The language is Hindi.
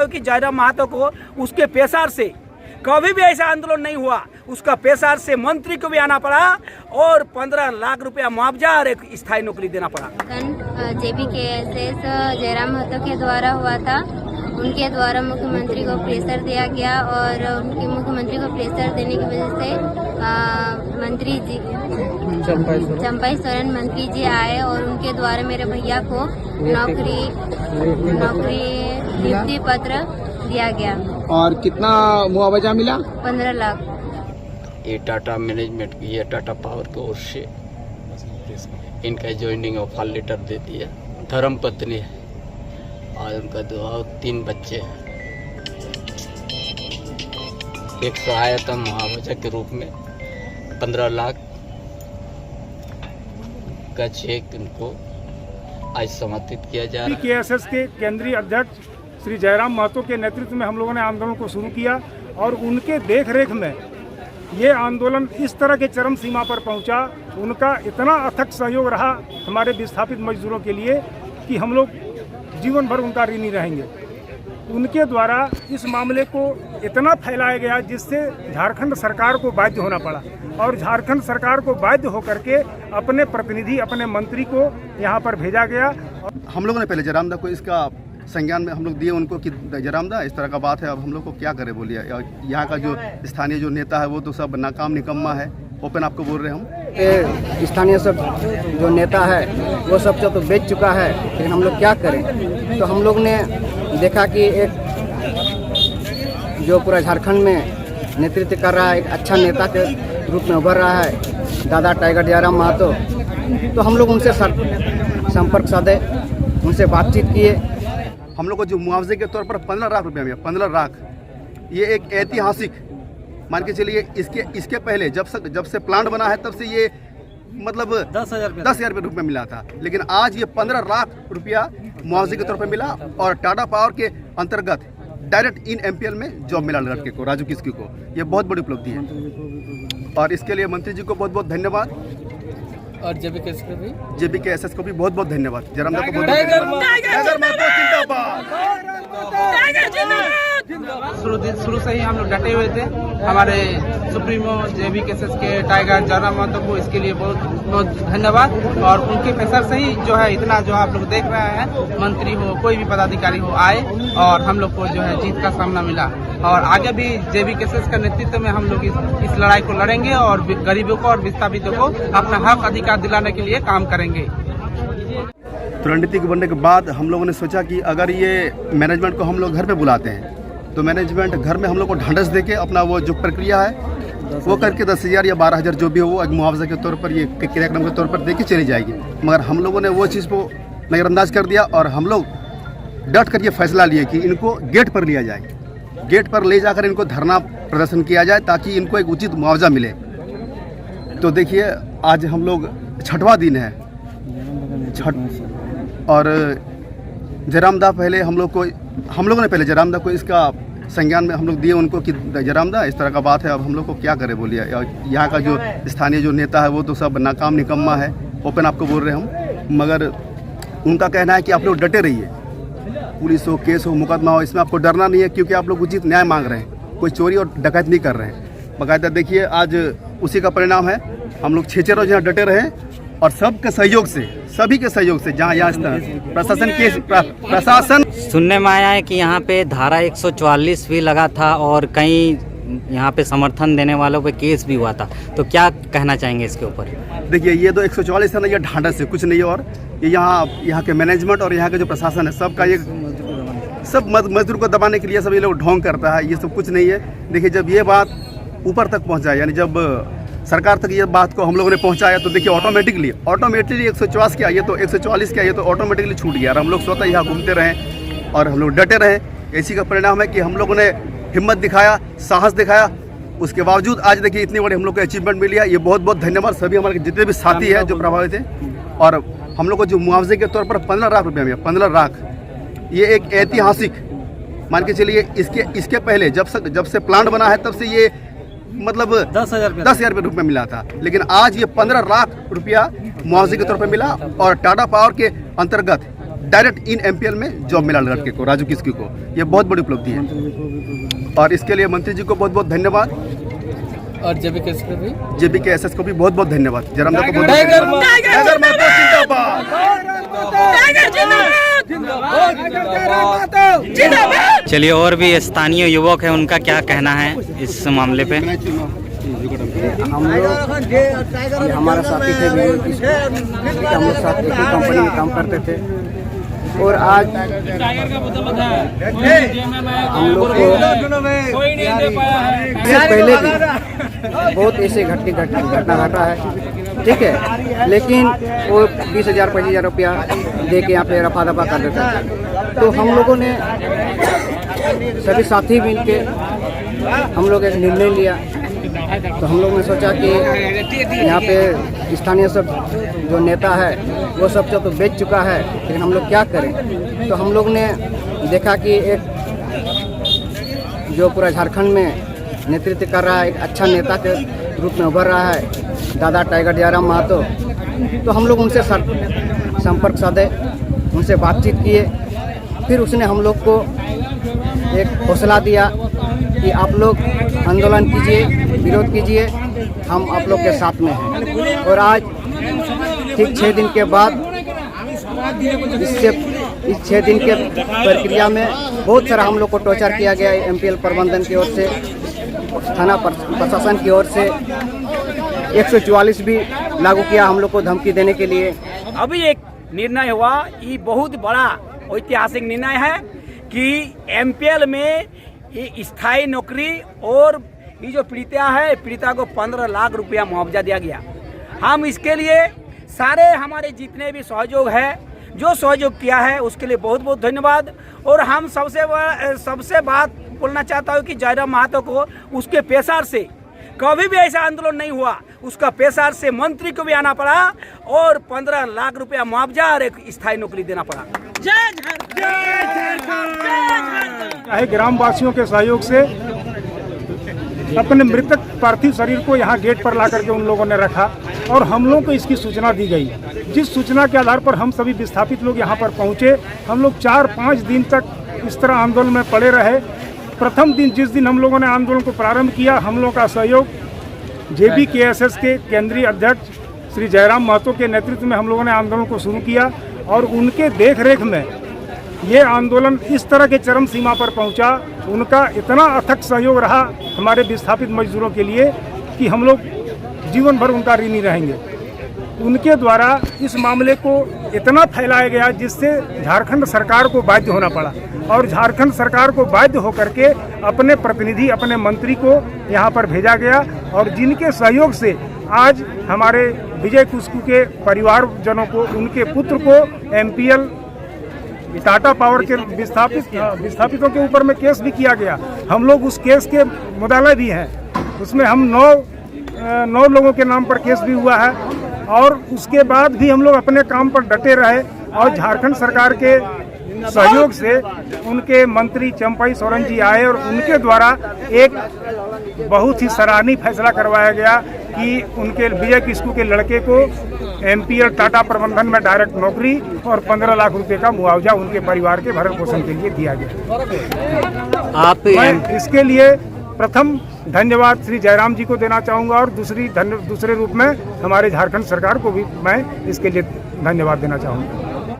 क्योंकि जयराम महतो को उसके पेशार से कभी भी ऐसा आंदोलन नहीं हुआ, उसका पेशार से मंत्री को भी आना पड़ा और 15 लाख रुपया मुआवजा और एक स्थायी नौकरी देना पड़ा। JBKSS जयराम महतो के द्वारा हुआ था। उनके द्वारा मुख्यमंत्री को प्रेशर दिया गया और उनके मुख्यमंत्री को प्रेशर देने की वजह से मंत्री जी चंपाई सोरेन मंत्री जी आए और उनके द्वारा मेरे भैया को नौकरी नियुक्ति पत्र दिया गया। और कितना मुआवजा मिला? 15 लाख। ये टाटा मैनेजमेंट की, ये टाटा पावर की ओर से इनका ज्वाइनिंग ऑफर लेटर दे दिया। धर्म पत्नी है और उनका 3 बच्चे हैं। एक सहायता मुआवजा के रूप में 15 लाख का चेक उनको आज समर्पित किया जा रहा है। JBKSS के केंद्रीय अध्यक्ष श्री जयराम महतो के नेतृत्व में हम लोगों ने आंदोलन को शुरू किया और उनके देखरेख में ये आंदोलन इस तरह के चरम सीमा पर पहुंचा। उनका इतना अथक सहयोग रहा हमारे विस्थापित मजदूरों के लिए कि हम लोग जीवन भर उनका ऋणी रहेंगे। उनके द्वारा इस मामले को इतना फैलाया गया जिससे झारखंड सरकार को बाध्य होना पड़ा और झारखंड सरकार को बाध्य होकर के अपने प्रतिनिधि, अपने मंत्री को यहाँ पर भेजा गया। हम लोगों ने पहले जयराम दा को इसका संज्ञान में हम लोग दिए उनको कि जयराम दा इस तरह का बात है, अब हम लोग को क्या करें बोलिए। यहाँ का जो स्थानीय जो नेता है वो तो सब नाकाम निकम्मा है, ओपन आपको बोल रहे हैं हम। स्थानीय सब जो नेता है वो सब तो बेच चुका है, लेकिन हम लोग क्या करें। तो हम लोग ने देखा कि एक जो पूरा झारखंड में नेतृत्व कर रहा है, एक अच्छा नेता के रूप में उभर रहा है दादा टाइगर जयराम महतो, तो हम लोग उनसे संपर्क साधे, उनसे बातचीत किए। हम लोग को जो मुआवजे के तौर पर 15 लाख रुपया मिला, 15 लाख, ये एक ऐतिहासिक मान के चलिए। इसके पहले जब से प्लांट बना है तब से ये मतलब 10,000 रुपये मिला था, लेकिन आज ये 15 लाख रुपया मुआवजे के तौर पर मिला और टाटा पावर के अंतर्गत डायरेक्ट इन MPL में जॉब मिला लड़के को, राजू किस्की को। ये बहुत बड़ी उपलब्धि है और इसके लिए मंत्री जी को बहुत बहुत धन्यवाद और JBKSS को भी बहुत बहुत धन्यवाद। जयराम दा को बहुत शुरू से ही हम लोग डटे हुए थे। हमारे सुप्रीमो JBKSS के टाइगर जयराम महतो को इसके लिए बहुत बहुत धन्यवाद। और उनके प्रेशर से ही जो है इतना जो आप लोग देख रहे हैं, मंत्री हो कोई भी पदाधिकारी हो आए और हम लोग को जो है जीत का सामना मिला। और आगे भी JBKSS का नेतृत्व में हम लोग इस लड़ाई को लड़ेंगे और गरीबों को और विस्थापितों को अपना हक अधिकार दिलाने के लिए काम करेंगे। रणनीतिक बनने के बाद हम लोगों ने सोचा कि अगर ये मैनेजमेंट को हम लोग घर पे बुलाते हैं तो मैनेजमेंट घर में हम लोग को ढांढस देके अपना वो जो प्रक्रिया है वो करके 10,000 या 12,000 जो भी हो वो मुआवजे के तौर पर, ये क्रियाक्रम के तौर पर देके चली जाएगी। मगर हम लोगों ने वो चीज़ को नज़रअंदाज कर दिया और हम लोग डट कर ये फैसला लिए कि इनको गेट पर लिया जाए, गेट पर ले जाकर इनको धरना प्रदर्शन किया जाए ताकि इनको एक उचित मुआवजा मिले। तो देखिए आज हम लोग 6वां दिन है और जयराम दा पहले हम लोगों ने पहले जयराम दा को इसका संज्ञान में हम लोग दिए उनको कि जयराम दा इस तरह का बात है, अब हम लोग को क्या करें बोलिए। यहाँ का जो स्थानीय जो नेता है वो तो सब नाकाम निकम्मा है, ओपन आपको बोल रहे हैं हम। मगर उनका कहना है कि आप लोग डटे रहिए, पुलिस हो, केस हो, मुकदमा हो, इसमें आपको डरना नहीं है क्योंकि आप लोग उचित न्याय मांग रहे हैं, कोई चोरी और डकैत नहीं कर रहे हैं। बाकायदा देखिए आज उसी का परिणाम है। हम लोग 6 रोज यहाँ डटे रहे और सबके सहयोग से, सभी के सहयोग से, जहाँ प्रशासन सुनने में आया है कि यहाँ पे धारा 144 भी लगा था और कई यहाँ पे समर्थन देने वालों पे केस भी हुआ था, तो क्या कहना चाहेंगे इसके ऊपर? देखिए ये तो 144 है ना, ये ढांढस है, कुछ नहीं है। और ये यहाँ के मैनेजमेंट और यहाँ के जो प्रशासन है सबका ये सब मजदूर को दबाने के लिए सब ये लोग ढोंग करता है, ये सब कुछ नहीं है। देखिए जब ये बात ऊपर तक पहुँचा, यानी जब सरकार तक ये बात को हम लोगों ने पहुंचाया तो देखिए ऑटोमेटिकली 144 क्या, ये तो 144 क्या, ये तो ऑटोमेटिकली छूट गया और हम लोग स्वतः यहाँ घूमते रहे और हम लोग डटे रहे। इसी का परिणाम है कि हम लोगों ने हिम्मत दिखाया, साहस दिखाया, उसके बावजूद आज देखिए इतनी बड़ी हम लोग को अचीवमेंट मिली है। ये बहुत बहुत धन्यवाद सभी हमारे जितने भी साथी हैं जो प्रभावित हैं। और हम लोग को जो मुआवजे के तौर पर 15 लाख रुपया मिला, 15 लाख, ये एक ऐतिहासिक मान के चलिए। इसके पहले जब से प्लांट बना है तब से ये मतलब 10,000 रुपये मिला था, लेकिन आज ये 15 लाख रुपया मुआवजे के तौर पर मिला और टाटा पावर के अंतर्गत डायरेक्ट इन MPL में जॉब मिला लड़के को, राजू किस्कू को। ये बहुत बड़ी उपलब्धि है और इसके लिए मंत्री जी को बहुत बहुत धन्यवाद और JBKSS को भी बहुत बहुत धन्यवाद। जयराम को बहुत टाइगर महतो जिंदाबाद। चलिए, और भी स्थानीय युवक है, उनका क्या कहना है इस मामले पे? हम लोग ये हमारा साथी थे, हम लोग साथ एक ही कंपनी में काम करते थे और आज हम लोग को इससे पहले भी बहुत ऐसे घटना घटा है, ठीक है, लेकिन वो 20,000 25,000 रुपया दे के यहाँ पे रफा दफा कर देता है। तो हम लोगों ने सभी साथी मिल के हम लोग एक निर्णय लिया। तो हम लोग ने सोचा कि यहाँ पे स्थानीय सब जो नेता है वो सब तो बेच चुका है, लेकिन हम लोग क्या करें। तो हम लोग ने देखा कि एक जो पूरा झारखंड में नेतृत्व कर रहा है, एक अच्छा नेता के रूप में उभर रहा है, दादा टाइगर जयराम महतो। तो हम लोग उनसे संपर्क साधे, उनसे बातचीत किए। फिर उसने हम लोग को एक हौसला दिया कि आप लोग आंदोलन कीजिए, विरोध कीजिए, हम आप लोग के साथ में हैं। और आज ठीक 6 दिन के बाद इस 6 दिन के प्रक्रिया में बहुत सारा हम लोग को टॉर्चर किया गया है। MPL प्रबंधन की ओर से, थाना प्रशासन की ओर से 144 भी लागू किया हम लोग को धमकी देने के लिए। अभी एक निर्णय हुआ, ये बहुत बड़ा ऐतिहासिक निर्णय है कि MPL में ये स्थायी नौकरी और ये जो पीड़िता है, पीड़िता को 15 लाख रुपया मुआवजा दिया गया। हम इसके लिए सारे हमारे जितने भी सहयोग है, जो सहयोग किया है उसके लिए बहुत बहुत धन्यवाद। और हम सबसे बात बोलना चाहता हूँ कि जयराम महतो को उसके पेशार से कभी भी ऐसा आंदोलन नहीं हुआ, उसका पेशार से मंत्री को भी आना पड़ा और 15 लाख रुपया मुआवजा और एक स्थायी नौकरी देना पड़ा। ग्राम वासियों के सहयोग से अपने मृतक पार्थिव शरीर को यहाँ गेट पर ला करके उन लोगों ने रखा और हम लोगों को इसकी सूचना दी गई। जिस सूचना के आधार पर हम सभी विस्थापित लोग यहाँ पर पहुँचे। हम लोग 4-5 दिन तक इस तरह आंदोलन में पड़े रहे। प्रथम दिन जिस दिन हम लोगों ने आंदोलन को प्रारंभ किया, हम लोगों का सहयोग JBKSS के केंद्रीय अध्यक्ष श्री जयराम महतो के नेतृत्व में हम लोगों ने आंदोलन को शुरू किया और उनके देखरेख में ये आंदोलन इस तरह के चरम सीमा पर पहुंचा। उनका इतना अथक सहयोग रहा हमारे विस्थापित मजदूरों के लिए कि हम लोग जीवन भर उनका ऋणी रहेंगे। उनके द्वारा इस मामले को इतना फैलाया गया जिससे झारखंड सरकार को बाध्य होना पड़ा और झारखंड सरकार को बाध्य होकर के अपने प्रतिनिधि, अपने मंत्री को यहाँ पर भेजा गया और जिनके सहयोग से आज हमारे विजय किस्कू के परिवारजनों को, उनके पुत्र को MPL टाटा पावर के विस्थापितों के ऊपर में केस भी किया गया। हम लोग उस केस के मुद्दाले भी हैं, उसमें हम 9 लोगों के नाम पर केस भी हुआ है और उसके बाद भी हम लोग अपने काम पर डटे रहे और झारखंड सरकार के सहयोग से उनके मंत्री चंपाई सोरेन जी आए और उनके द्वारा एक बहुत ही सराहनीय फैसला करवाया गया कि उनके विजय किस्कू के लड़के को MPL टाटा प्रबंधन में डायरेक्ट नौकरी और 15 लाख रुपए का मुआवजा उनके परिवार के भरण पोषण के लिए दिया गया। मैं इसके लिए प्रथम धन्यवाद श्री जयराम जी को देना चाहूँगा और दूसरे रूप में हमारे झारखंड सरकार को भी मैं इसके लिए धन्यवाद देना चाहूँगा।